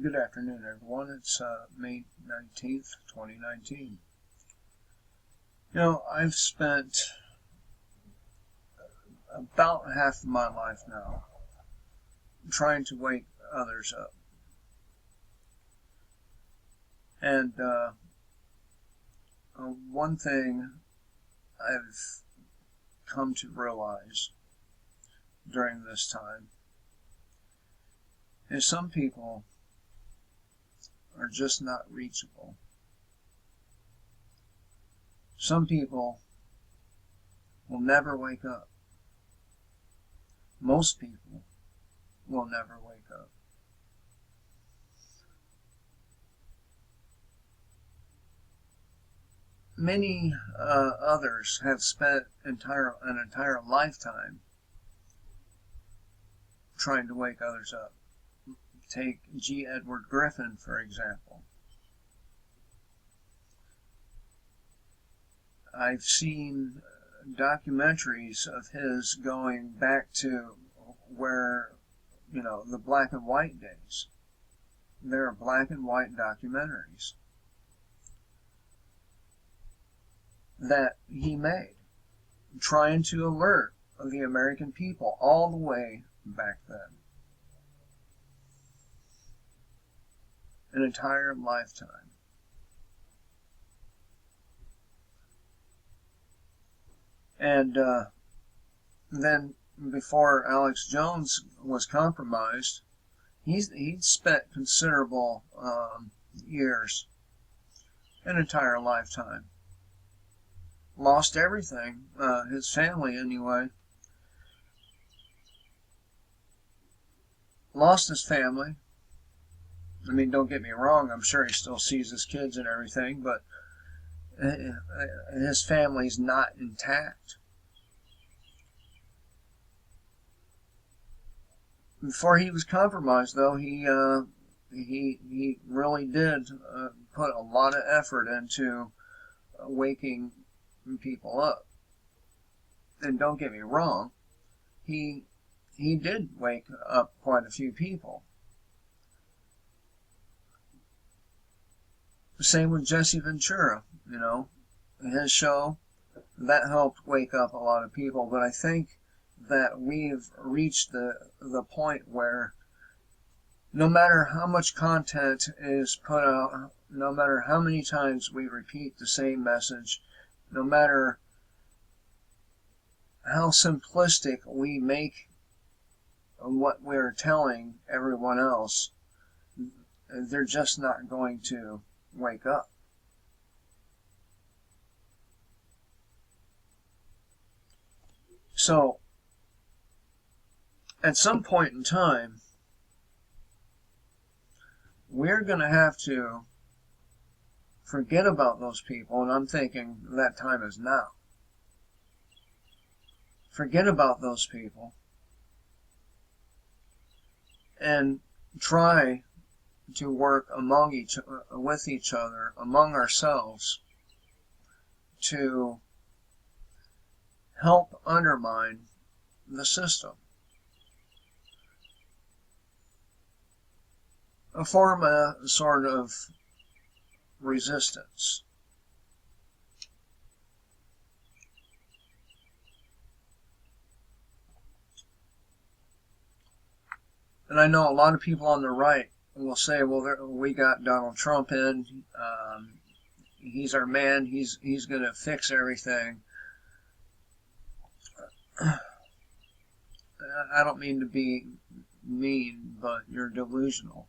Good afternoon, everyone. It's May 19th, 2019. I've spent about half of my life now trying to wake others up. And one thing I've come to realize during this time is some people are just not reachable. Some people will never wake up. Most people will never wake up. Many others have spent an entire lifetime trying to wake others up. Take G. Edward Griffin, for example. I've seen documentaries of his going back to where, the black and white days. There are black and white documentaries that he made, trying to alert the American people all the way back then. An entire lifetime. And then before Alex Jones was compromised, he'd spent considerable years, an entire lifetime. Lost everything, his family anyway. Lost his family. I mean, don't get me wrong, I'm sure he still sees his kids and everything, but his family's not intact. Before he was compromised, though, he really did put a lot of effort into waking people up. And don't get me wrong, he did wake up quite a few people. Same with Jesse Ventura, his show, that helped wake up a lot of people. But I think that we've reached the point where no matter how much content is put out, no matter how many times we repeat the same message, no matter how simplistic we make what we're telling everyone else, they're just not going to wake up. So, at some point in time, we're going to have to forget about those people, and I'm thinking that time is now. Forget about those people and try to work with each other, among ourselves, to help undermine the system. Form a sort of resistance. And I know a lot of people on the right will say, well, we got Donald Trump in. He's our man. He's going to fix everything. I don't mean to be mean, but you're delusional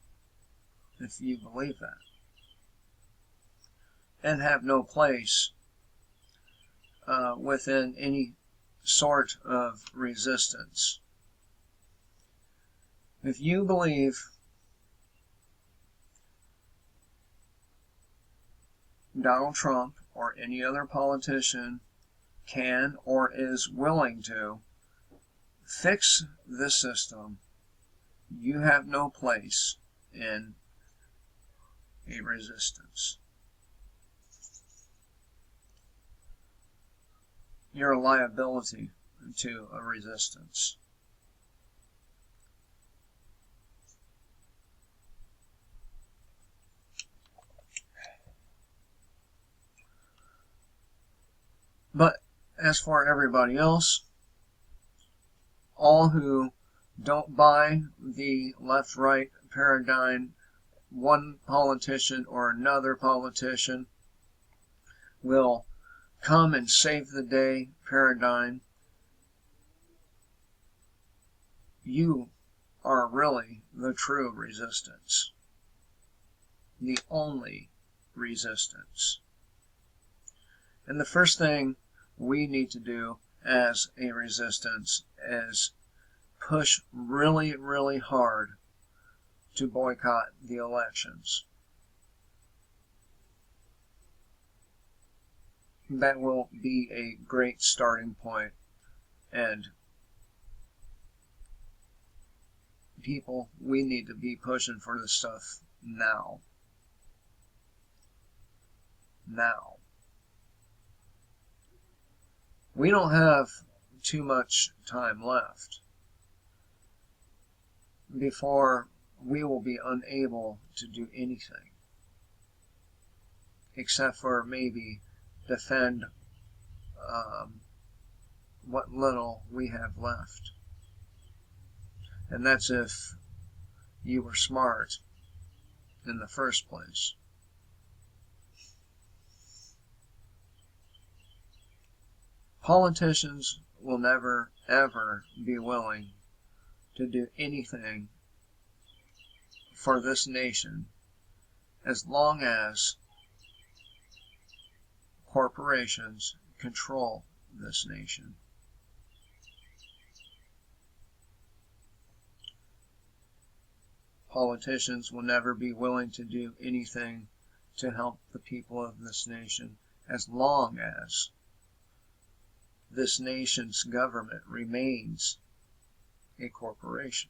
if you believe that. And have no place within any sort of resistance. If you believe Donald Trump or any other politician can or is willing to fix the system, you have no place in a resistance. You're a liability to a resistance. as for everybody else, all who don't buy the left-right paradigm, one politician or another politician will come and save the day paradigm, you are really the true resistance, the only resistance. And the first thing we need to do as a resistance is push really, really hard to boycott the elections. That will be a great starting point, and people, we need to be pushing for this stuff now. Now. We don't have too much time left before we will be unable to do anything, except for maybe defend what little we have left. And that's if you were smart in the first place. Politicians will never, ever be willing to do anything for this nation as long as corporations control this nation. Politicians will never be willing to do anything to help the people of this nation as long as this nation's government remains a corporation.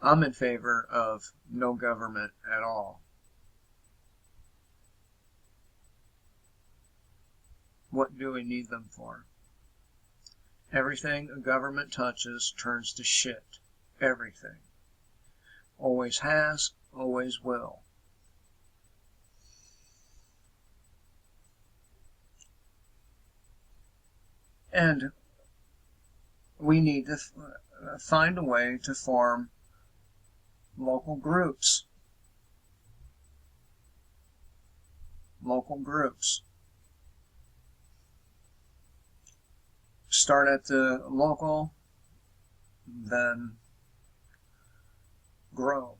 I'm in favor of no government at all. What do we need them for? Everything a government touches turns to shit. Everything. Always has, always will. And we need to find a way to form local groups. Local groups. Start at the local, then grow.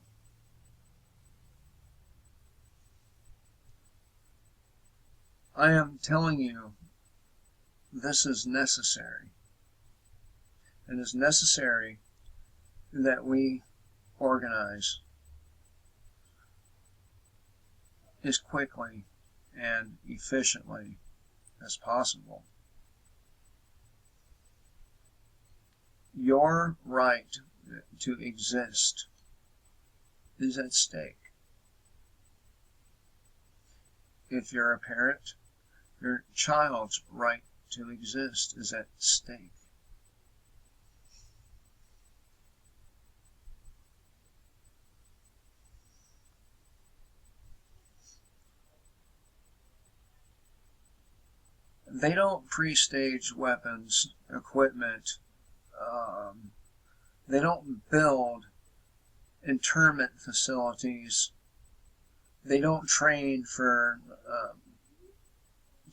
I am telling you, this is necessary. It is necessary that we organize as quickly and efficiently as possible. Your right to exist is at stake. If you're a parent, your child's right to exist is at stake. They don't pre-stage weapons, equipment. They don't build internment facilities. They don't train for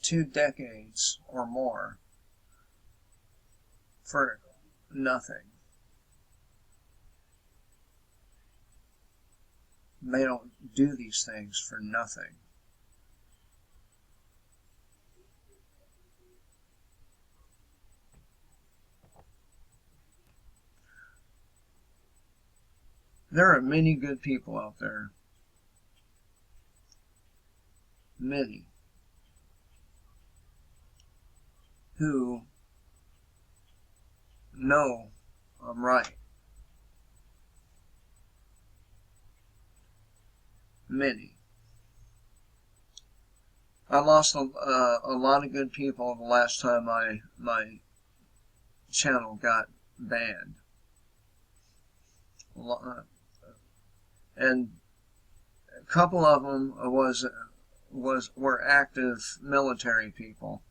2 decades or more for nothing. They don't do these things for nothing. There are many good people out there. Many. Who know I'm right. Many. I lost a lot of good people the last time my channel got banned. And a couple of them was were active military people.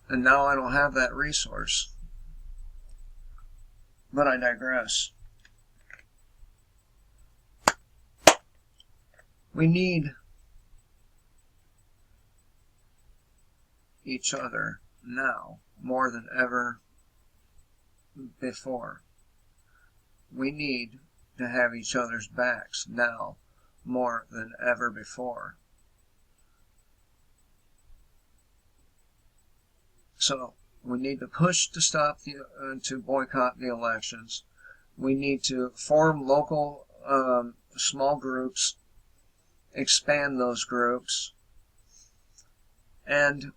And now I don't have that resource. But I digress. We need each other now more than ever before. We need to have each other's backs now more than ever before. So we need to push to stop to boycott the elections. We need to form local small groups, expand those groups, and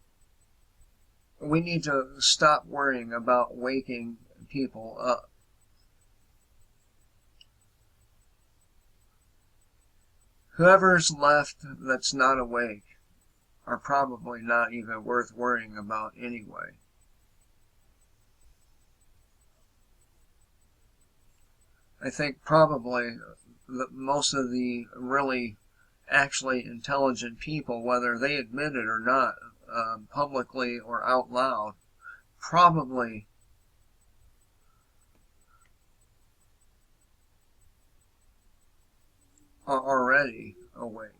we need to stop worrying about waking people up. Whoever's left that's not awake are probably not even worth worrying about anyway. I think probably most of the really actually intelligent people, whether they admit it or not, publicly or out loud, probably are already awake.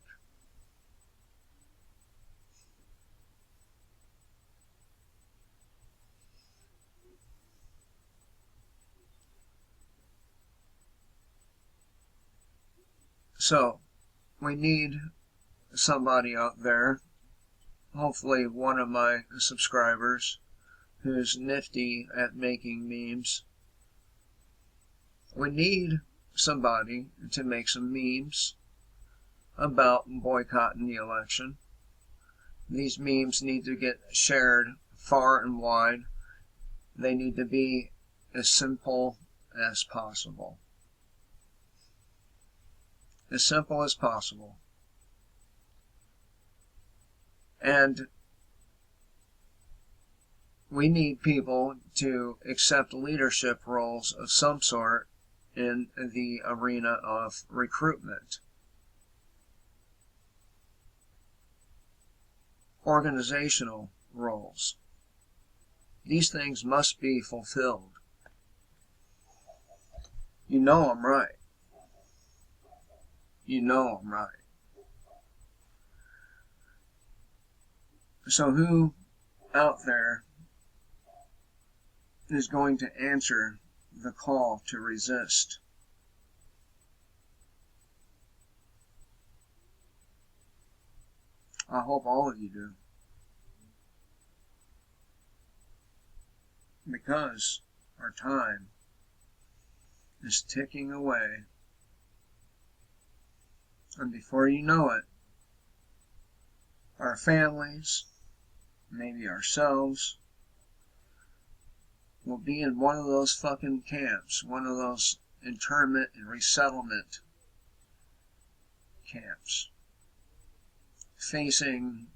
So, we need somebody out there, hopefully one of my subscribers, who's nifty at making memes. We need somebody to make some memes about boycotting the election. These memes need to get shared far and wide. They need to be as simple as possible. As simple as possible. And we need people to accept leadership roles of some sort in the arena of recruitment. Organizational roles. These things must be fulfilled. You know I'm right. You know I'm right. So who out there is going to answer the call to resist? I hope all of you do. Because our time is ticking away. And before you know it, our families, maybe ourselves, will be in one of those fucking camps, one of those internment and resettlement camps, facing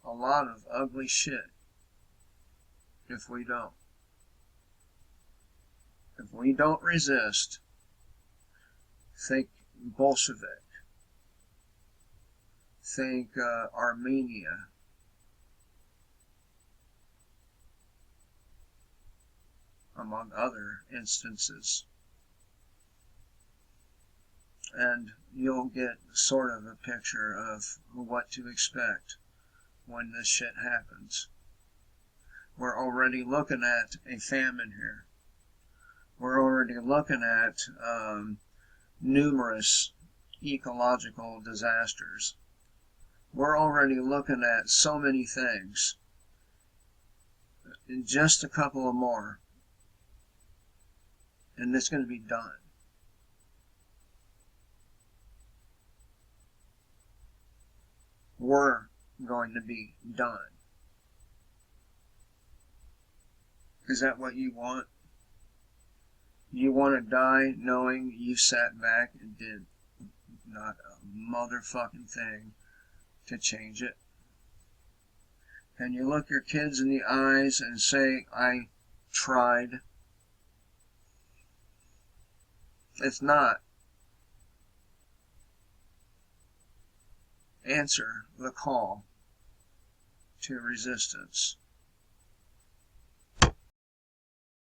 a lot of ugly shit if we don't. If we don't resist, think Bolshevik, think Armenia, among other instances. And you'll get sort of a picture of what to expect when this shit happens. We're already looking at a famine here. We're already looking at numerous ecological disasters. We're already looking at so many things. In just a couple of more, and it's going to be done. We're going to be done. Is that what you want? You want to die knowing you sat back and did not a motherfucking thing to change it? Can you look your kids in the eyes and say, I tried If not, answer the call to resistance.